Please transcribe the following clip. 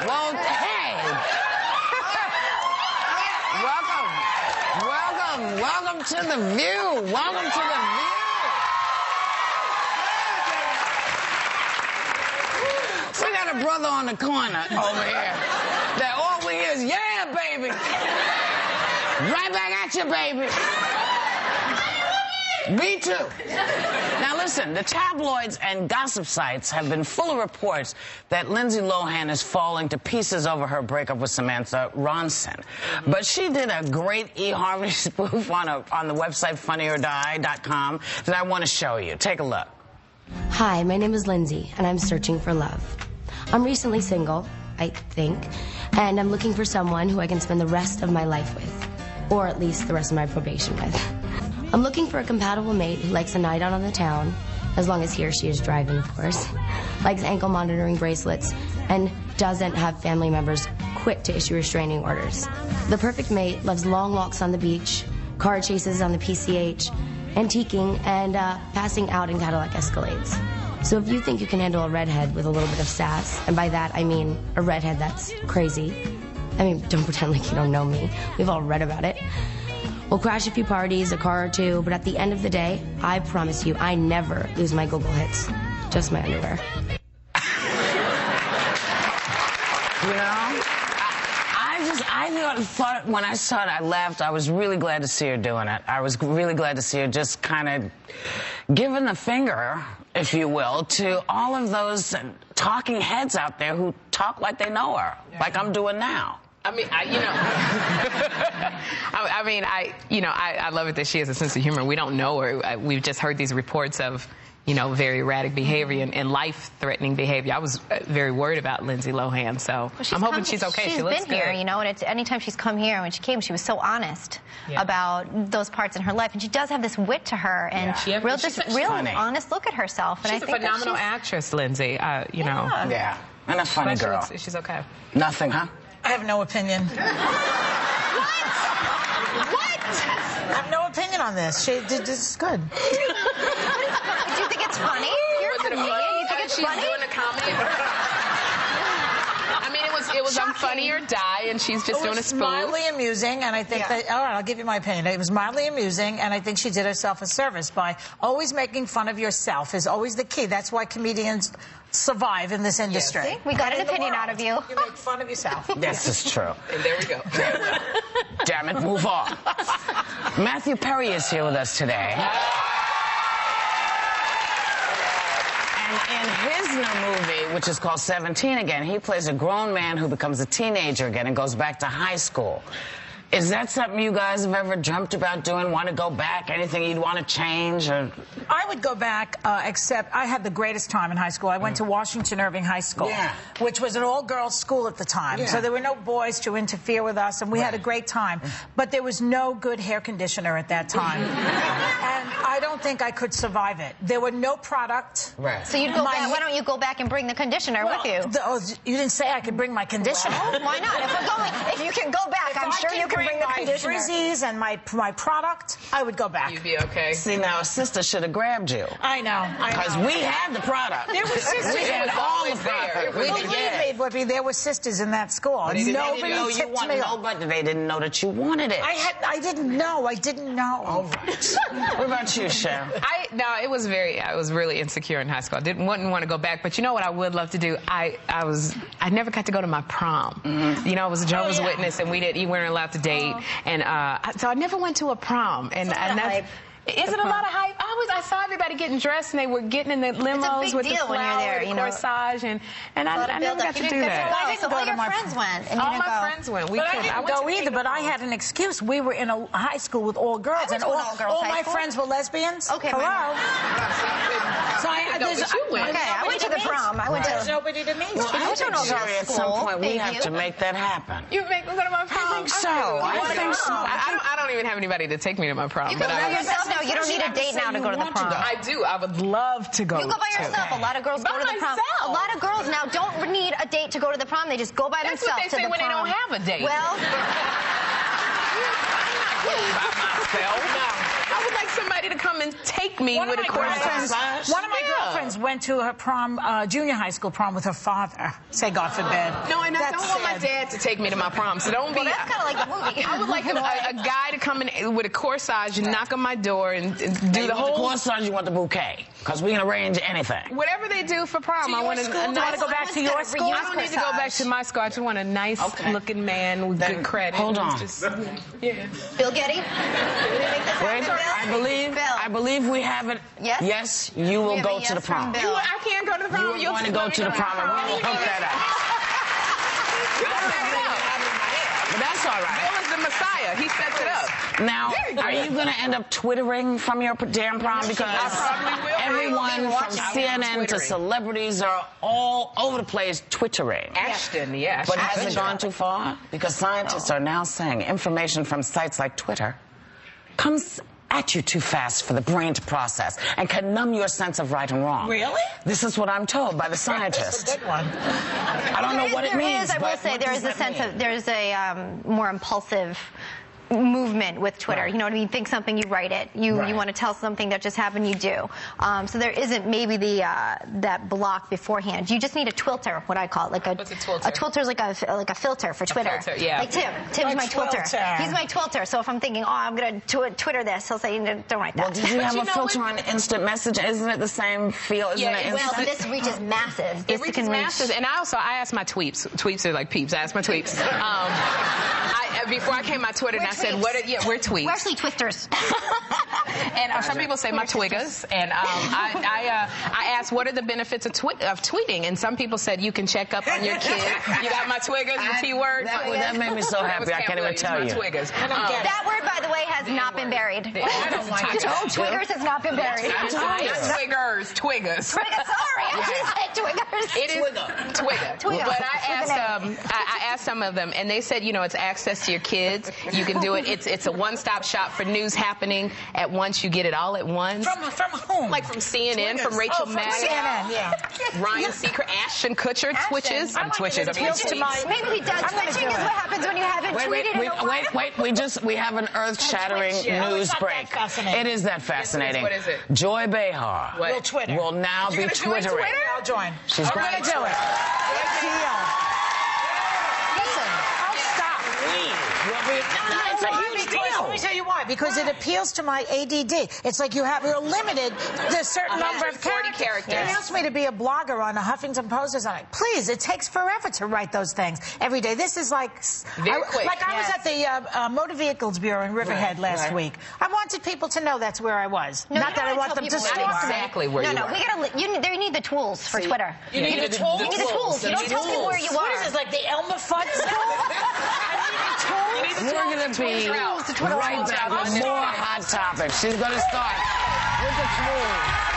Well, hey. Welcome to The View. Welcome to The View. We got a brother on the corner over here that all we hear is, yeah, baby. Right back at you, baby. Me too. Now listen, the tabloids and gossip sites have been full of reports that Lindsay Lohan is falling to pieces over her breakup with Samantha Ronson. But she did a great eHarmony spoof on the website funnyordie.com that I want to show you. Take a look. Hi, my name is Lindsay, and I'm searching for love. I'm recently single, I think, and I'm looking for someone who I can spend the rest of my life with, or at least the rest of my probation with. I'm looking for a compatible mate who likes a night out on the town, as long as he or she is driving, of course, likes ankle monitoring bracelets, and doesn't have family members quick to issue restraining orders. The perfect mate loves long walks on the beach, car chases on the PCH, antiquing, and passing out in Cadillac Escalades. So if you think you can handle a redhead with a little bit of sass, and by that I mean a redhead that's crazy, I mean, don't pretend like you don't know me. We've all read about it. We'll crash a few parties, a car or two, but at the end of the day, I promise you, I never lose my Google hits. Just my underwear. You know, I thought when I saw it, I laughed. I was really glad to see her doing it. I was really glad to see her just kind of giving the finger, if you will, to all of those talking heads out there who talk like they know her, like I'm doing now. I mean, I love it that she has a sense of humor. We don't know her. We've just heard these reports of, very erratic behavior and life-threatening behavior. I was very worried about Lindsay Lohan, so I'm hoping she's okay. She looks good. She's been here, and anytime she's come here, when she came, she was so honest about those parts in her life, and she does have this wit to her and real honest look at herself. And she's a phenomenal actress, Lindsay. Yeah, and a funny girl. She's okay. Nothing, huh? I have no opinion. What? I have no opinion on this. This is good. Do you think it's funny? You're a comedian. You think it's funny? She's doing a comedy. I mean, it was on Funny or Die, and she's just doing a spoof. It was mildly amusing, and I think that, all right, I'll give you my opinion. It was mildly amusing, and I think she did herself a service by always making fun of yourself is always the key. That's why comedians survive in this industry. See? We got an opinion out of you. You make fun of yourself. This is true. And there we go. Damn it, move on. Matthew Perry is here with us today. In his new movie, which is called 17 Again, he plays a grown man who becomes a teenager again and goes back to high school. Is that something you guys have ever dreamt about doing? Want to go back? Anything you'd want to change? Or? I would go back, except I had the greatest time in high school. I went to Washington Irving High School, which was an all-girls school at the time. So there were no boys to interfere with us, and we had a great time. But there was no good hair conditioner at that time. And I don't think I could survive it. There were no product. So you'd go back. Why don't you go back and bring the conditioner with you? You didn't say I could bring my conditioner. Well, why not? If you can go back, I'm sure you can bring the conditioner. Frizzies and my product, I would go back. You'd be okay. See, now a sister should have grabbed you. I know. Because we had the product. There were sisters. We had all the product. There were sisters in that school. Nobody tipped me off. They didn't know that you wanted it. I didn't know. I didn't know. All right. What about you, Cheryl? I was really insecure in high school. I wouldn't want to go back, but you know what I would love to do? I never got to go to my prom. I was a Jehovah's Witness, and you weren't allowed to date, and so I never went to a prom. And that's. Is it a lot of hype? I saw everybody getting dressed, and they were getting in the limos with the flower and corsage, and I never got to do that. I didn't go. All your friends went. All my friends went. I didn't go either, but I had an excuse. We were in a high school with all girls, and all my friends were lesbians. Okay. Hello. So I went to the prom. There's nobody to meet. Well, I went to an all-girls school. At some point, we have to make that happen. You make me go to my prom? I think so. I don't even have anybody to take me to my prom. You go by yourself now. You don't need a date now to go to the prom. I do. I would love to go. You go by yourself. A lot of girls go to the prom. A lot of girls now don't need a date to go to the prom. They just go by themselves to the prom. That's what they say when they don't have a date. Well, by myself. No. I would like somebody to come and take me with a corsage. One of my girlfriends went to her prom, junior high school prom with her father. Say God forbid. No, and I don't want my dad to take me to my prom, so don't be... Well, that's kind of like the movie. I would like a guy to come in with a corsage and knock on my door and do the whole... The corsage, you want the bouquet, because we can arrange anything. Whatever they do for prom, I want a nice... You want to go back to your school? I don't need to go back to my school. I just want a nice-looking man with good credit. Hold on. Yeah. Bill Getty? Wait, I believe we have it. Yes? Yes, you will go to the prom. I can't go to the prom. You want to go to the prom, and we will hook that up. But that's all right. Bill is the Messiah. He sets it up. Now, are you going to end up twittering from your damn prom? Because I probably will. everyone from CNN to celebrities are all over the place twittering. Ashton, yeah. But has it gone too far? Because scientists are now saying information from sites like Twitter comes at you too fast for the brain to process and can numb your sense of right and wrong. Really? This is what I'm told by the scientists. That's a good one. I don't know what it means. I will say there is a sense of, there's a more impulsive movement with Twitter. Right. You know what I mean? Think something, you write it. You want to tell something that just happened, you do. So there isn't maybe the that block beforehand. You just need a twilter, what I call it. Like What's a twilter? A twilter is like a filter for Twitter. Filter, yeah. Like Tim. Tim's my twilter. He's my twilter. So if I'm thinking, oh, I'm going to Twitter this, he'll say, don't write that. Well, did you have a filter on instant message? Isn't it the same feel? Isn't it instant? Well, this reaches massive. It reaches massive. And I ask my tweets. Tweets are like peeps. I ask my tweets. Before I came my Twitter, and I said, we're tweets. We're actually twisters. And some people say my twiggas. And I asked, what are the benefits of tweeting? And some people said, you can check up on your kid. You got my twiggas, the T word. That made me so happy. I can't even tell you. Twiggas. That word, by the way, has not been buried. I don't like it. Twiggers has not been buried. Twiggers. Twiggers. Sorry, I said twiggers. It is Twigger. But I asked some of them, and they said, it's access to your kids. You can do it. It's a one-stop shop for news happening at once. You get it all at once. From whom? Like from CNN, from Rachel from Maddow. CNN, yeah. Ryan Seacrest, Ashton Kutcher, Twitches. I'm Twitches. Maybe he does. Twitching is what happens when you haven't tweeted in a while. We have an earth-shattering news break. It is that fascinating. What is it? Joy Behar will now be Twittering. I'll join. She's going to do it. It's a huge deal. Let me tell you why. Because it appeals to my ADD. It's like you're limited to a certain number of characters. They asked me to be a blogger on the Huffington Post. I'm like, please, it takes forever to write those things every day. This is like... Very quick. Like I was at the Motor Vehicles Bureau in Riverhead last week. I wanted people to know that's where I was. No, not that I want them to stalk me. Exactly where you were. You need the tools for Twitter. You need the tools? You need the tools. You don't tell people where you are. What is this, like the Elmer Fudd school? We're going to be right back with more hot topics. She's going to start with the tools.